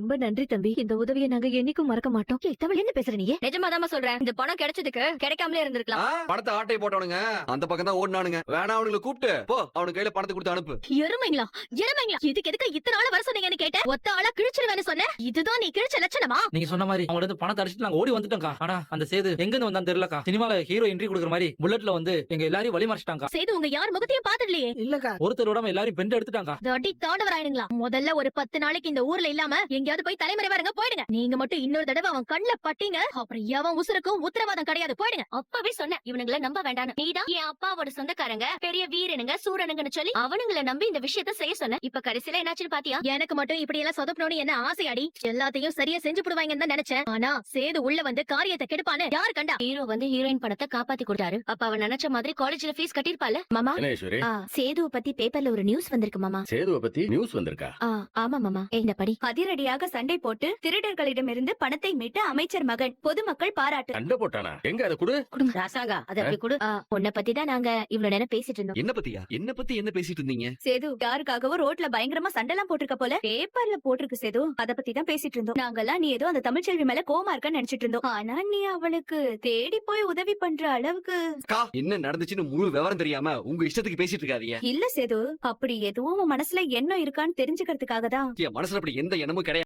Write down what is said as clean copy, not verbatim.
ரொம்ப நன்றி தம்பி. இந்த உதவியை நாங்க என்னைக்கும் மறக்க மாட்டோம். என்ன பேசுற நீ? நிஜமாதாமா சொல்றேன். இந்த பணம் கிடைச்சதுக்கு கிடைக்காமலே இருந்திருக்கலாம். பணத்தை ஆட்டை போட்டவனுங்க அந்த பக்கம் தான் ஓடினானுங்க. வேணா அவனுங்களை கூப்பிட்டு போ, அவனுக்கு கையில பணத்தை கொடுத்து அனுப்பு. எருமைங்களா எருமைங்களா, இதுக்கு எதுக்கு இத்தனை ஆள வர சொன்னீங்கன்னு கேட்டேன். ஒத்த ஆளா கிழிச்சிருவேன்னு சொன்னேன். இதுதான் நீ கிழிச்ச லட்சணமா? நீங்க சொன்ன மாதிரி அவங்க வந்து பணத்தை அடிச்சுட்டு நாங்க ஓடி வந்துட்டோம்க்கா. ஆனா அந்த சேது எங்க இருந்து வந்தான்னு தெரியலக்கா. சினிமால ஹீரோ என்ட்ரி கொடுக்குற மாதிரி புல்லட்ல வந்து எங்க எல்லாரையும் வழி மறைச்சிட்டாங்க. செய்து உங்க யார் முகத்தையும் பாத்துடலையே. இல்லக்கா, ஒருத்தர் விடாம எல்லாரையும் பெண்டு எடுத்துட்டாங்க. தடி தாண்டவராயினுங்களா. முதல்ல ஒரு 10 நாளைக்கு இந்த ஊர்ல இல்லாம எங்கயாவது போய் தலைமறை வரங்க போயிடுங்க. நீங்க மட்டும் இன்னொரு தடவை அவன் கண்ணுல பட்டீங்க, அப்புறம் எவன் உசுருக்கும் உத்தரவாதம் கிடையாது. போயிடுங்க. அப்பவே சொன்னேன் இவனுங்களை நம்ப வேண்டாம். நீதான் என் அப்பாவோட சொந்தக்காரங்க, பெரிய வீரனுங்க சூரனுங்கன்னு சொல்லி அவனுங்களை நம்பி இந்த விஷயத்த செய்ய சொன்ன. இப்ப கடைசியில என்னாச்சுன்னு பாத்தியா? எனக்கு மட்டும் இப்படி எல்லாம் சொதப்பணும்னு என்ன ஆசையாடி? எல்லாத்தையும் சரியா செஞ்சு போடுவாங்கன்னு தான் நினைச்சேன். ஆனா சேது உள்ள வந்து காரியத்தை கெடுப்பான்னு யாரு கண்டா? ஹீரோ வந்து ஹீரோயின் பணத்தை காப்பாத்தி கொடுத்தாரு. அப்ப அவன் நினைச்ச மாதிரி காலேஜ்ல ஃபீஸ் கட்டிருப்பால. மாமா, சேதுவ பத்தி பேப்பர்ல ஒரு நியூஸ் வந்திருக்கு மாமா. சேதுவ பத்தி நியூஸ் வந்திருக்கா? ஆமா மாமா. இந்த படி. அதிரடியாக சண்டை போட்டு திருடர்களிடமிருந்து பணத்தை மீட்ட அமைச்சர் மகன், பொதுமக்கள் பாராட்டு. சண்டை போட்டானா? எங்க அதை கொடு. ராசாங்கா அதை அப்படி கொடு. உன்னை பத்தி தான் நாங்க இவ்வளவு நேரம் பேசிட்டு இருந்தோம். என்ன பத்தியா? என்ன பத்தி என்ன பேசிட்டு இருந்தீங்க? சேது யாருக்காகவோ ரோட்ல பயங்கரமா சண்டை எல்லாம் போட்டிருக்க போல பேப்பர்ல போட்டிருக்கு. சேது அத பத்தி தான் பேசிட்டு இருந்தோம். நாங்கெல்லாம் நீ ஏதோ அந்த தமிழ்ச்செல்வி மேல கோமா இருக்கன்னு நினைச்சிட்டு இருந்தோம். ஆனா நீ அவளுக்கு தேடி போய் உதவி பண்ற அளவுக்கு என்ன நடந்துச்சுன்னு முழு விவரம் தெரியாம உங்க இஷ்டத்துக்கு பேசிட்டு இருக்காதீங்க. இல்ல சேது, அப்படி எதுவும் உன் மனசுல எண்ணம் இருக்கான்னு தெரிஞ்சுக்கிறதுக்காக தான். என் மனசுல அப்படி எந்த எண்ணமும் கிடையாது.